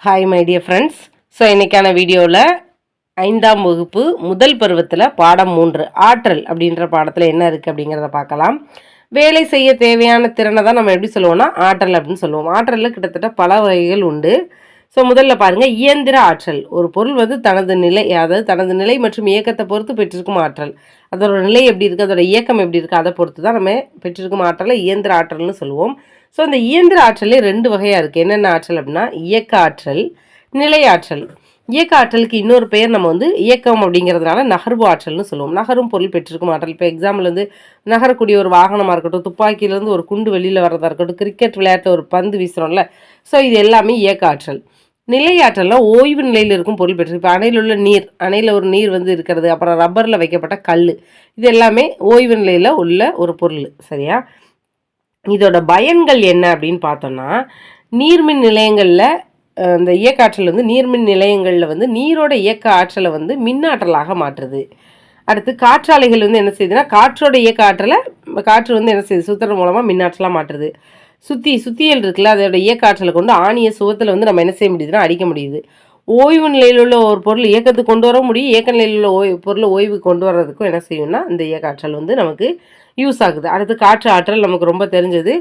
Hi my dear friends. So இன்றைக்கான வீடியோவில் 5ஆம் வகுப்பு முதல் பருவத்தில் பாடம் 3 ஆற்றல் அப்படின்ற பாடத்தில் என்ன இருக்குது அப்படிங்கிறத பார்க்கலாம். வேலை செய்ய தேவையான திறனை தான் நம்ம எப்படி சொல்லுவோம்னா ஆற்றல் அப்படின்னு சொல்லுவோம். ஆற்றலில் கிட்டத்தட்ட பல வகைகள் உண்டு. ஸோ முதல்ல பாருங்கள், இயந்திர ஆற்றல். ஒரு பொருள் வந்து தனது நிலை, அதாவது தனது நிலை மற்றும் இயக்கத்தை பொறுத்து பெற்றிருக்கும் ஆற்றல். அதோட நிலை எப்படி இருக்குது, அதோட இயக்கம் எப்படி இருக்குது, அதை பொறுத்து தான் நம்ம பெற்றிருக்கும் ஆற்றலை இயந்திர ஆற்றல்னு சொல்லுவோம். ஸோ இந்த இயந்திர ஆற்றலே 2 வகையாக இருக்குது. என்னென்ன ஆற்றல் அப்படின்னா இயக்க ஆற்றல், நிலை ஆற்றல். இயக்க ஆற்றலுக்கு இன்னொரு பெயர் நம்ம வந்து இயக்கம் அப்படிங்கிறதுனால நகர்வு ஆற்றல்னு சொல்லுவோம். நகரும் பொருள் பெற்றிருக்கும் ஆற்றல். இப்போ எக்ஸாம்பிள் வந்து நகரக்கூடிய ஒரு வாகனமாக இருக்கட்டும், துப்பாக்கியிலேருந்து ஒரு குண்டு வெளியில் வர்றதா இருக்கட்டும், கிரிக்கெட் விளையாட்டு ஒரு பந்து வீசுகிறோம்ல, ஸோ இது எல்லாமே இயக்க ஆற்றல். நிலை ஆற்றல்லாம் ஓய்வு நிலையில் இருக்கும் பொருள் பெற்று. இப்போ அணையில் உள்ள நீர், அணையில் ஒரு நீர் வந்து இருக்கிறது, அப்புறம் ரப்பரில் வைக்கப்பட்ட கல், இது எல்லாமே ஓய்வு நிலையில் உள்ள ஒரு பொருள். சரியா? இதோட பயன்கள் என்ன அப்படின்னு பார்த்தோம்னா, நீர்மின் நிலையங்களில் இந்த இயக்க ஆற்றல் வந்து நீர்மின் நிலையங்களில் வந்து நீரோட இயக்க ஆற்றலை வந்து மின்னாற்றலாக மாற்றுது. அடுத்து காற்றாலைகள் வந்து என்ன செய்யுதுன்னா, காற்றோட இயக்க ஆற்றலை காற்று வந்து என்ன செய்யுது, சுத்தம் மூலமாக மின்னாற்றலாக மாற்றுது. சுத்தியல் இருக்குல்ல, அதோட இயக்க ஆற்றலை கொண்டு ஆணிய சுவத்தில் வந்து நம்ம என்ன செய்ய முடியுதுன்னா அடிக்க முடியுது. ஓய்வு நிலையில் உள்ள ஒரு பொருள் இயக்கத்துக்கு கொண்டு வர முடியும், இயக்க நிலையில் உள்ள பொருளை ஓய்வு கொண்டு வர்றதுக்கும் என்ன செய்யும்னா இந்த இயக்க ஆற்றல் வந்து நமக்கு யூஸ் ஆகுது. அடுத்து காற்று ஆற்றல் நமக்கு ரொம்ப தெரிஞ்சது.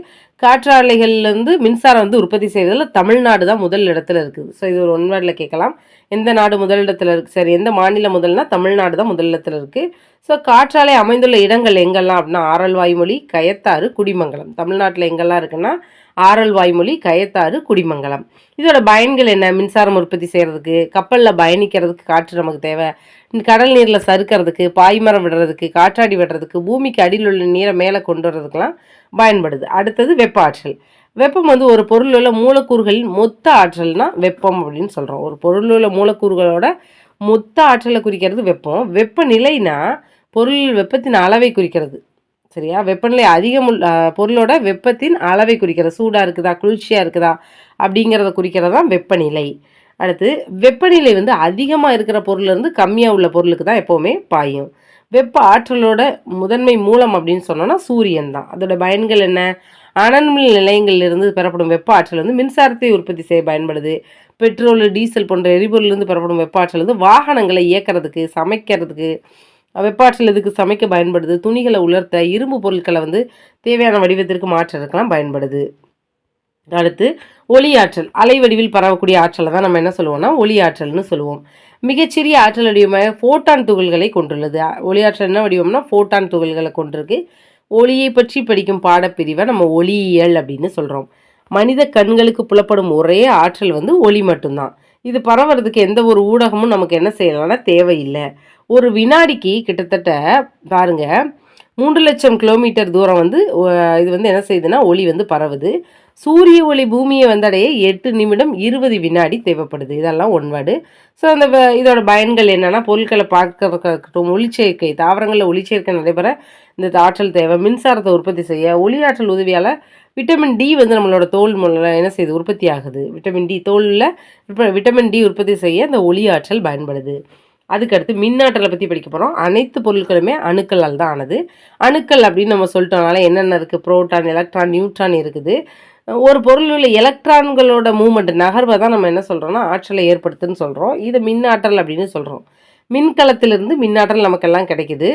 காற்றாலைகள்லேருந்து மின்சாரம் வந்து உற்பத்தி செய்வதில் தமிழ்நாடு தான் முதல் இடத்துல இருக்குது. ஸோ இது ஒரு ஒன் வேர்டில் கேட்கலாம். எந்த நாடு முதல் இடத்துல இருக்குது, சரி எந்த மாநிலம் முதல்னா தமிழ்நாடு தான் முதல் இடத்துல இருக்குது. ஸோ காற்றாலை அமைந்துள்ள இடங்கள் எங்கெல்லாம் அப்படின்னா ஆரல்வாய்மொழி, கயத்தாறு, குடிமங்கலம். தமிழ்நாட்டில் எங்கெல்லாம் இருக்குன்னா ஆரல்வாய்மொழி, கயத்தாறு, குடிமங்கலம். இதோட பயன்கள் என்ன? மின்சாரம் உற்பத்தி செய்கிறதுக்கு, கப்பலில் பயணிக்கிறதுக்கு காற்று நமக்கு தேவை, கடல் நீரில் சறுக்கிறதுக்கு, பாய்மரம் விடுறதுக்கு, காற்றாடி விடுறதுக்கு, பூமிக்கு அடியில் உள்ள நீரை மேலே கொண்டு வர்றதுக்கெல்லாம் பயன்படுது. அடுத்தது வெப்ப ஆற்றல். வெப்பம் வந்து ஒரு பொருள் உள்ள மூலக்கூறுகளின் மொத்த ஆற்றல்னா வெப்பம் அப்படின்னு சொல்கிறோம். ஒரு பொருள் உள்ள மூலக்கூறுகளோட மொத்த ஆற்றலை குறிக்கிறது வெப்பம். வெப்பநிலைனா பொருள் வெப்பத்தின் அளவை குறிக்கிறது. சரியா? வெப்பநிலை அதிகம் பொருளோட வெப்பத்தின் அளவை குறிக்கிறது. சூடாக இருக்குதா, குளிர்ச்சியாக இருக்குதா அப்படிங்கிறத குறிக்கிறது தான் வெப்பநிலை. அடுத்து வெப்பநிலை வந்து அதிகமாக இருக்கிற பொருள்லேருந்து கம்மியாக உள்ள பொருளுக்கு தான் எப்போவுமே பாயும். வெப்ப ஆற்றலோட முதன்மை மூலம் அப்படின்னு சொன்னோன்னா சூரியன் தான். அதோட பயன்கள் என்ன? அனல்மின் நிலையங்களிலிருந்து பெறப்படும் வெப்ப ஆற்றல் வந்து மின்சாரத்தை உற்பத்தி செய்ய பயன்படுது. பெட்ரோல், டீசல் போன்ற எரிபொருளிலிருந்து பெறப்படும் வெப்ப ஆற்றல் வந்து வாகனங்களை இயக்கிறதுக்கு, சமைக்கிறதுக்கு வெப்ப ஆற்றல் இதுக்கு சமைக்க பயன்படுது. துணிகளை உலர்த்த, இரும்பு பொருட்களை வந்து தேவையான வடிவத்திற்கு மாற்றுறதுக்கெல்லாம் பயன்படுது. அடுத்து ஒளி ஆற்றல். அலை வடிவில் பரவக்கூடிய ஆற்றலை தான் நம்ம என்ன சொல்லுவோம்னா ஒளி ஆற்றல்னு சொல்லுவோம். மிகச்சிறிய ஆற்றல் வடிவமாக ஃபோட்டான் துகள்களை கொண்டுள்ளது. ஒளி ஆற்றல் என்ன வடிவம்னா ஃபோட்டான் துகள்களை கொண்டிருக்கு. ஒளியை பற்றி படிக்கும் பாடப்பிரிவை நம்ம ஒளியியல் அப்படின்னு சொல்கிறோம். மனித கண்களுக்கு புலப்படும் ஒரே ஆற்றல் வந்து ஒளி மட்டும்தான். இது பரவுறதுக்கு எந்த ஒரு ஊடகமும் நமக்கு என்ன செய்யலாம்னா தேவையில்லை. ஒரு வினாடிக்கு கிட்டத்தட்ட பாருங்க 3 லட்சம் கிலோமீட்டர் தூரம் வந்து இது வந்து என்ன செய்யுதுன்னா ஒளி வந்து பரவுது. சூரிய ஒளி பூமியை வந்தடைய 8 நிமிடம் 20 வினாடி தேவைப்படுது. இதெல்லாம் ஒன்வேர்டு. ஸோ அந்த இதோட பயன்கள் என்னென்னா பொருட்களை பார்க்கறதுக்கட்டும், ஒளிச்சேர்க்கை, தாவரங்களில் ஒளிச்சேர்க்கை நடைபெற இந்த ஆற்றல் தேவை. மின்சாரத்தை உற்பத்தி செய்ய ஒளி ஆற்றல் உதவியால் விட்டமின் டி வந்து நம்மளோட தோல் மூலம் என்ன செய்யுது, உற்பத்தி ஆகுது. விட்டமின் டி தோலில் விட்டமின் டி உற்பத்தி செய்ய இந்த ஒளி ஆற்றல் பயன்படுது. அதுக்கடுத்து மின்னாற்றலை பற்றி படிக்க போகிறோம். அனைத்து பொருட்களுமே அணுக்களால் தான் ஆனது. அணுக்கள் அப்படின்னு நம்ம சொல்லிட்டோம்னால என்னென்ன இருக்குது, புரோட்டான், எலக்ட்ரான், நியூட்ரான் இருக்குது. ஒரு பொருள் உள்ள எலக்ட்ரான்களோட மூவ்மெண்ட், நகர்வை தான் நம்ம என்ன சொல்கிறோம்னா ஆற்றலை ஏற்படுத்துன்னு சொல்கிறோம். இதை மின்னாற்றல் அப்படின்னு சொல்கிறோம். மின்கலத்திலிருந்து மின்னாற்றல் நமக்கெல்லாம் கிடைக்குது.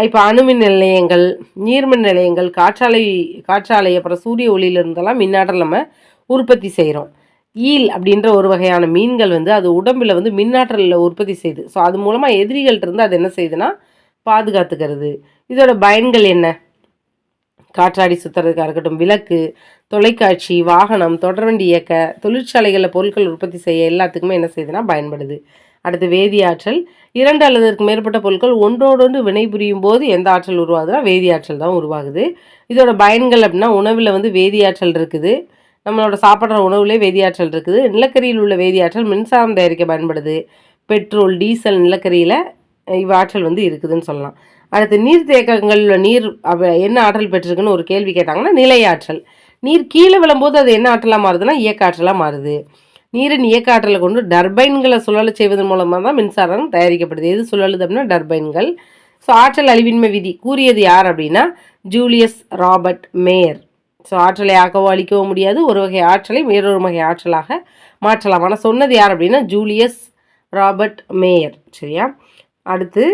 இப்போ அணுமின் நிலையங்கள், நீர்மின் நிலையங்கள், காற்றாலை அப்புறம் சூரிய ஒளியிலிருந்தெல்லாம் மின்னாற்றல் நம்ம உற்பத்தி செய்கிறோம். ஈல் அப்படின்ற ஒரு வகையான மீன்கள் வந்து அது உடம்பில் வந்து மின்னாற்றலில் உற்பத்தி செய்யுது. ஸோ அது மூலமாக எதிரிகள்ட்ட இருந்து அது என்ன செய்யுதுன்னா பாதுகாத்துக்கிறது. இதோட பயன்கள் என்ன? காற்றாடி சுற்றுறதுக்காக இருக்கட்டும், விளக்கு, தொலைக்காட்சி, வாகனம், தொடர்வண்டி இயக்க, தொழிற்சாலைகளில் பொருட்கள் உற்பத்தி செய்ய எல்லாத்துக்குமே என்ன செய்யுதுன்னா பயன்படுது. அடுத்து வேதியாற்றல். 2 அல்லது அதற்கு மேற்பட்ட பொருட்கள் ஒன்றோடொன்று வினைபுரியும் போது எந்த ஆற்றல் உருவாகுதுன்னா வேதியாற்றல் தான் உருவாகுது. இதோட பயன்கள் அப்படின்னா உணவில் வந்து வேதியாற்றல் இருக்குது. நம்மளோட சாப்பிட்ற உணவுலேயே வேதியாற்றல் இருக்குது. நிலக்கரியில் உள்ள வேதியாற்றல் மின்சாரம் தயாரிக்க பயன்படுது. பெட்ரோல், டீசல், நிலக்கரியில் இவ்வாற்றல் வந்து இருக்குதுன்னு சொல்லலாம். அடுத்து நீர்த்தேக்கங்களில் நீர் என்ன ஆற்றல் பெற்றிருக்குன்னு ஒரு கேள்வி கேட்டாங்கன்னா நிலையாற்றல். நீர் கீழே விழும்போது அது என்ன ஆற்றலாக மாறுதுன்னா இயக்க ஆற்றலாக மாறுது. நீரின் இயக்க ஆற்றலை கொண்டு டர்பைன்களை சுழல செய்வதன் மூலமாக தான் மின்சாரம் தயாரிக்கப்படுது. எது சுழலுது அப்படின்னா டர்பைன்கள். ஸோ ஆற்றல் அழிவின்மை விதி கூறியது யார் அப்படின்னா ஜூலியஸ் ராபர்ட் மேயர். ஸோ ஆற்றலை ஆக்கவோ அழிக்கவோ முடியாது. ஒரு வகை ஆற்றலை வேறொரு வகை ஆற்றலாக மாற்றலாம். ஆனால் சொன்னது யார் அப்படின்னா ஜூலியஸ் ராபர்ட் மேயர். சரியா? அடுத்து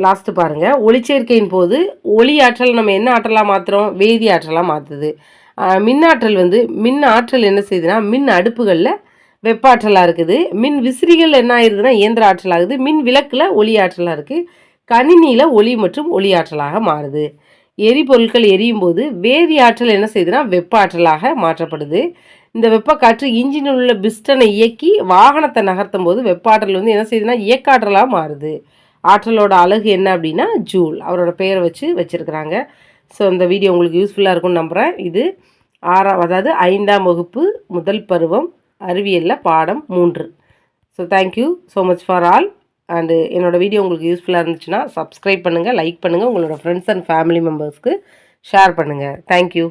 லாஸ்ட்டு பாருங்கள். ஒளிச்சேர்க்கையின் போது ஒளி ஆற்றல் நம்ம என்ன ஆற்றலாக மாற்றுறோம்? வேதி ஆற்றலாக மாற்றுது. மின்னாற்றல் மின் ஆற்றல் என்ன செய்யுதுன்னா மின் அடுப்புகளில் வெப்பாற்றலாக இருக்குது. மின் விசிறிகள் என்ன ஆயிருதுன்னா இயந்திர ஆற்றலாகுது. மின் விளக்கில் ஒளி ஆற்றலாக இருக்குது. கணினியில் ஒளி மற்றும் ஒளி ஆற்றலாக மாறுது. எரிபொருட்கள் எரியும் போது வேதி ஆற்றல் என்ன செய்யுதுன்னா வெப்ப ஆற்றலாக மாற்றப்படுது. இந்த வெப்பக்காற்று இன்ஜினில் உள்ள பிஸ்டனை இயக்கி வாகனத்தை நகர்த்தும் போது வெப்ப ஆற்றல் என்ன செய்யுதுன்னா இயக்காற்றலாக மாறுது. ஆற்றலோட அலகு என்ன அப்படின்னா ஜூல். அவரோட பெயரை வச்சுருக்கிறாங்க. ஸோ இந்த வீடியோ உங்களுக்கு யூஸ்ஃபுல்லாக இருக்கும்னு நம்புகிறேன். இது 5ஆம் வகுப்பு முதல் பருவம் அறிவியலில் பாடம் 3. So thank you so much for all. And என்னோடய வீடியோ உங்களுக்கு யூஸ்ஃபுல்லாக இருந்துச்சுன்னா சப்ஸ்கிரைப் பண்ணுங்கள், லைக் பண்ணுங்கள், உங்களோட ஃப்ரெண்ட்ஸ் அண்ட் ஃபேமிலி மெம்பர்ஸ்க்கு ஷேர் பண்ணுங்கள். தேங்க்யூ.